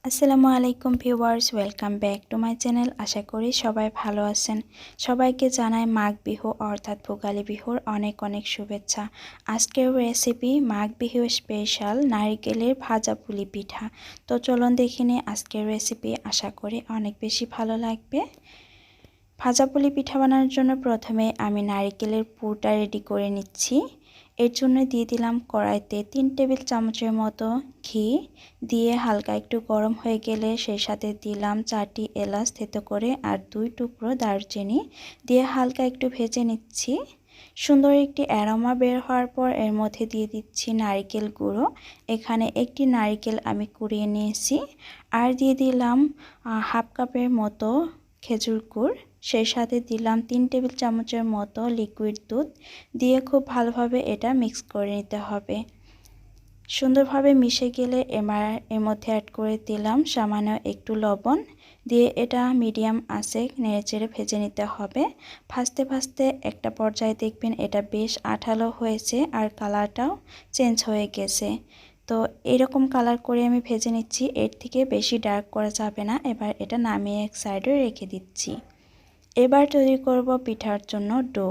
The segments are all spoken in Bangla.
আসসালামু আলাইকুম viewers, welcome back to my channel. আশা করি সবাই ভালো আছেন। সবাইকে জানাই মাঘ বিহু অর্থাৎ ভোগালী বিহুর অনেক অনেক শুভেচ্ছা। আজকের রেসিপি মাঘ বিহু স্পেশাল নারিকেলের ভাজা পুলি পিঠা। তো চলুন দেখে নিই আজকের রেসিপি। আশা করি অনেক বেশি ভালো লাগবে। ভাজা পুলি পিঠা বানানোর জন্য প্রথমে আমি নারিকেলের পুরটা রেডি করে নিচ্ছি। এর জন্য দিয়ে দিলাম কড়াইতে 3 টেবিল চামচের মতো ঘি, দিয়ে হালকা একটু গরম হয়ে গেলে সেই সাথে দিলাম 4টি এলাচ থেতো করে আর 2 টুকরো দারচিনি দিয়ে হালকা একটু ভেজে নিচ্ছি। সুন্দর একটি অ্যারোমা বের হওয়ার পর এর মধ্যে দিয়ে দিচ্ছি নারকেল গুঁড়ো। এখানে একটি নারকেল আমি কুড়িয়ে নিয়েছি। আর দিয়ে দিলাম হাফ কাপের মতো খেজুর গুড়। সেই সাথে দিলাম 3 টেবিল চামচের মতো লিকুইড দুধ দিয়ে খুব ভালোভাবে এটা মিক্স করে নিতে হবে। সুন্দরভাবে মিশে গেলে এর মধ্যে অ্যাড করে দিলাম সামান্য একটু লবণ দিয়ে এটা মিডিয়াম আঁচে নেড়েচেড়ে ভেজে নিতে হবে। ভাজতে ভাজতে একটা পর্যায়ে দেখবেন এটা বেশ আঠালো হয়েছে আর কালারটাও চেঞ্জ হয়ে গেছে। তো এরকম কালার করে আমি ভেজে নিচ্ছি, এর থেকে বেশি ডার্ক করা যাবে না। এবার এটা নামিয়ে এক সাইডে রেখে দিচ্ছি। এবার তৈরি করব পিঠার জন্য ডো।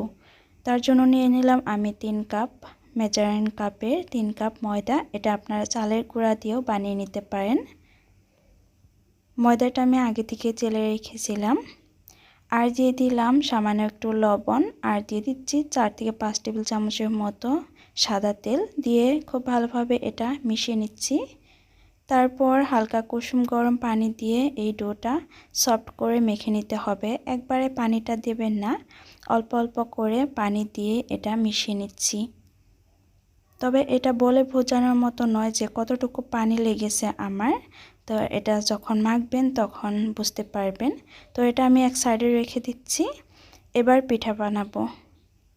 তার জন্য নিয়ে নিলাম আমি 3 কাপ মেজারমেন্ট কাপের 3 কাপ ময়দা। এটা আপনারা চালের গুঁড়া দিয়েও বানিয়ে নিতে পারেন। ময়দাটা আমি আগে থেকে চেলে রেখেছিলাম। আর দিয়ে দিলাম সামান্য একটু লবণ আর দিয়ে দিচ্ছি 4 থেকে 5 টেবিল চামচের মতো সাদা তেল দিয়ে খুব ভালোভাবে এটা মিশিয়ে নিচ্ছি। তারপর হালকা কুসুম গরম পানি দিয়ে এই ডোটা সফট করে মেখে নিতে হবে। একবারে পানিটা দেবেন না, অল্প অল্প করে পানি দিয়ে এটা মিশিয়ে নিচ্ছি। তবে এটা বলে বোঝানোর মতো নয় যে কতটুকু পানি লেগেছে আমার। তো এটা যখন মাখবেন তখন বুঝতে পারবেন। তো এটা আমি এক সাইডে রেখে দিচ্ছি। এবার পিঠা বানাবো।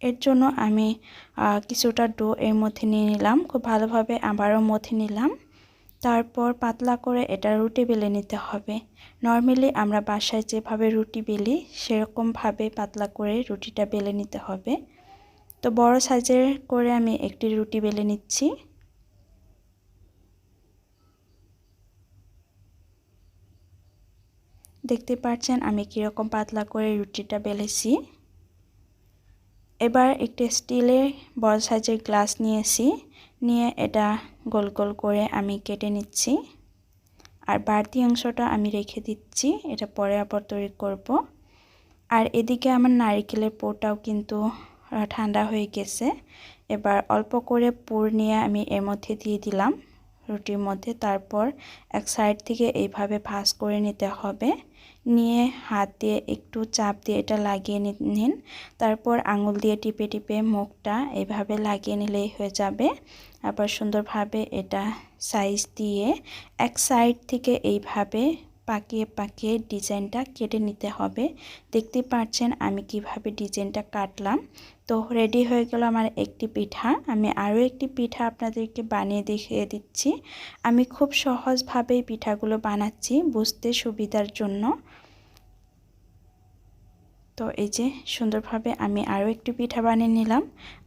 এর জন্য আমি কিছুটা ডো এর মধ্যে নিয়ে নিলাম, খুব ভালোভাবে আবারও মথে নিলাম। তারপর পাতলা করে এটা রুটি বেলে নিতে হবে। নরমালি আমরা বাসায় যেভাবে রুটি বেলি সেরকমভাবে পাতলা করে রুটিটা বেলে নিতে হবে। তো বড় সাইজের করে আমি একটি রুটি বেলে নিচ্ছি। দেখতে পাচ্ছেন আমি কীরকম পাতলা করে রুটিটা বেলেছি। এবার একটি স্টিলের বড় সাইজের গ্লাস নিয়েছি, নিয়ে এটা গোল গোল করে আমি কেটে নিচ্ছি। আর বাড়তি অংশটা আমি রেখে দিচ্ছি, এটা পরে আবার তৈরি করব। আর এদিকে আমার নারকেলের পুরটাও কিন্তু ঠান্ডা হয়ে গেছে। এবার অল্প করে পুর নিয়ে আমি এর মধ্যে দিয়ে দিলাম রুটির মধ্যে। তারপর এক সাইড থেকে এইভাবে ভাঁজ করে নিতে হবে। নিয়ে হাত দিয়ে একটু চাপ দিয়ে এটা লাগিয়ে নিন। তারপর আঙুল দিয়ে টিপে টিপে মুখটা এইভাবে লাগিয়ে নিলেই হয়ে যাবে। আবার সুন্দরভাবে এটা সাইজ দিয়ে এক সাইড থেকে এইভাবে পাকিয়ে পাকিয়ে ডিজাইনটা কেটে নিতে হবে। দেখতে পাচ্ছেন আমি কিভাবে ডিজাইনটা কাটলাম। তো রেডি হয়ে গেল আমার একটি পিঠা। আমি আরও একটি পিঠা আপনাদেরকে বানিয়ে দেখিয়ে দিচ্ছি। আমি খুব সহজভাবেই পিঠাগুলো বানাচ্ছি বুঝতে সুবিধার জন্য। তো এই যে সুন্দরভাবে আমি আরও একটি পিঠা বানিয়ে নিলাম।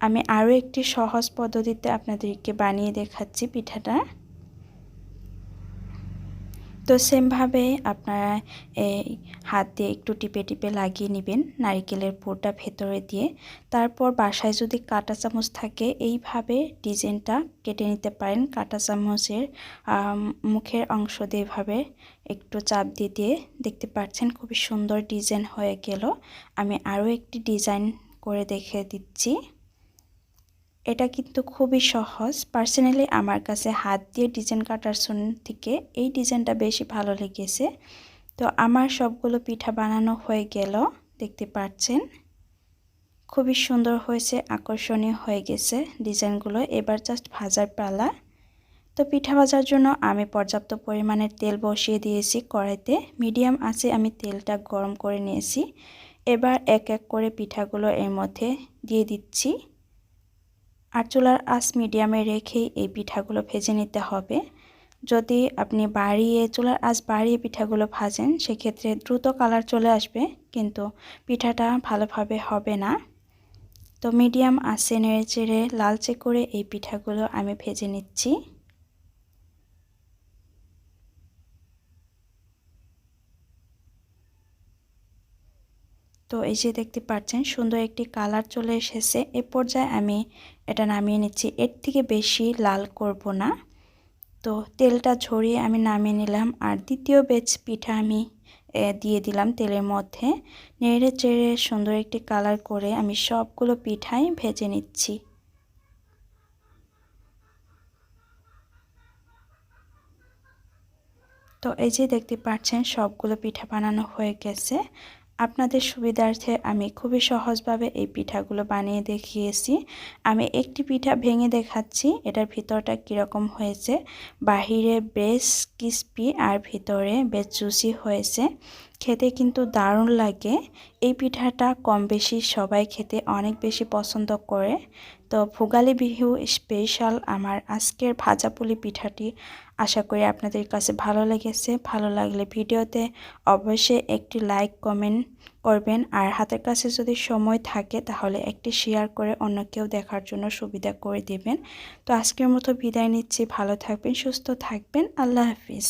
আমি আরও একটি সহজ পদ্ধতিতে আপনাদেরকে বানিয়ে দেখাচ্ছি পিঠাটা। তো সেমভাবে আপনারা এই হাত দিয়ে একটু টিপে টিপে লাগিয়ে নেবেন নারকেলের পুরটা ভেতরে দিয়ে। তারপর বাসায় যদি কাঁটা চামচ থাকে এইভাবে ডিজাইনটা কেটে নিতে পারেন। কাঁটা চামচের মুখের অংশ দিয়ে এভাবে একটু চাপ দিয়ে দিয়ে দেখতে পাচ্ছেন খুবই সুন্দর ডিজাইন হয়ে গেল। আমি আরও একটি ডিজাইন করে দেখিয়ে দিচ্ছি। এটা কিন্তু খুবই সহজ। পার্সোনালি আমার কাছে হাত দিয়ে ডিজাইন কাটার থেকে এই ডিজাইনটা বেশি ভালো লেগেছে। তো আমার সবগুলো পিঠা বানানো হয়ে গেল, দেখতে পাচ্ছেন খুবই সুন্দর হয়েছে, আকর্ষণীয় হয়ে গেছে ডিজাইনগুলো। এবার জাস্ট ভাজার পালা। তো পিঠা ভাজার জন্য আমি পর্যাপ্ত পরিমাণের তেল বসিয়ে দিয়েছি কড়াইতে। মিডিয়াম আঁচে আমি তেলটা গরম করে নিয়েছি। এবার এক এক করে পিঠাগুলো এর মধ্যে দিয়ে দিচ্ছি। আর চুলার আঁচ মিডিয়ামে রেখেই এই পিঠাগুলো ভেজে নিতে হবে। যদি আপনি চুলার আঁচ বাড়িয়ে পিঠাগুলো ভাজেন সেক্ষেত্রে দ্রুত কালার চলে আসবে, কিন্তু পিঠাটা ভালোভাবে হবে না। তো মিডিয়াম আঁচে নেড়েচেড়ে লালচে করে এই পিঠাগুলো আমি ভেজে নিচ্ছি। তো এই যে দেখতে পাচ্ছেন সুন্দর একটি কালার চলে এসেছে। এ পর্যায়ে আমি এটা নামিয়ে নিচ্ছি। এর থেকে বেশি লাল করব না। তো তেলটা ঝরিয়ে আমি নামিয়ে নিলাম। আর দ্বিতীয় ব্যাচ পিঠা আমি দিয়ে দিলাম তেলের মধ্যে। নেড়ে চেড়ে সুন্দর একটি কালার করে আমি সবগুলো পিঠাই ভেজে নিচ্ছি। তো এই যে দেখতে পাচ্ছেন সবগুলো পিঠা বানানো হয়ে গেছে। আপনাদের সুবিধার্থে আমি খুবই সহজভাবে এই পিঠাগুলো বানিয়ে দেখিয়েছি। আমি একটি পিঠা ভেঙে দেখাচ্ছি এটার ভিতরটা কীরকম হয়েছে। বাহিরে বেশ ক্রিস্পি আর ভিতরে বেশ জুসি হয়েছে। খেতে কিন্তু দারুণ লাগে। এই পিঠাটা কম বেশি সবাই খেতে অনেক বেশি পছন্দ করে। তো ভোগালী বিহু স্পেশাল আমার আজকের ভাজাপুলি পিঠাটি আশা করি আপনাদের কাছে ভালো লেগেছে। ভালো লাগলে ভিডিওতে অবশ্যই একটি লাইক কমেন্ট করবেন। আর হাতের কাছে যদি সময় থাকে তাহলে একটি শেয়ার করে অন্য কেউ দেখার জন্য সুবিধা করে দেবেন। তো আজকের মতো বিদায় নিচ্ছি। ভালো থাকবেন, সুস্থ থাকবেন। আল্লাহ হাফিজ।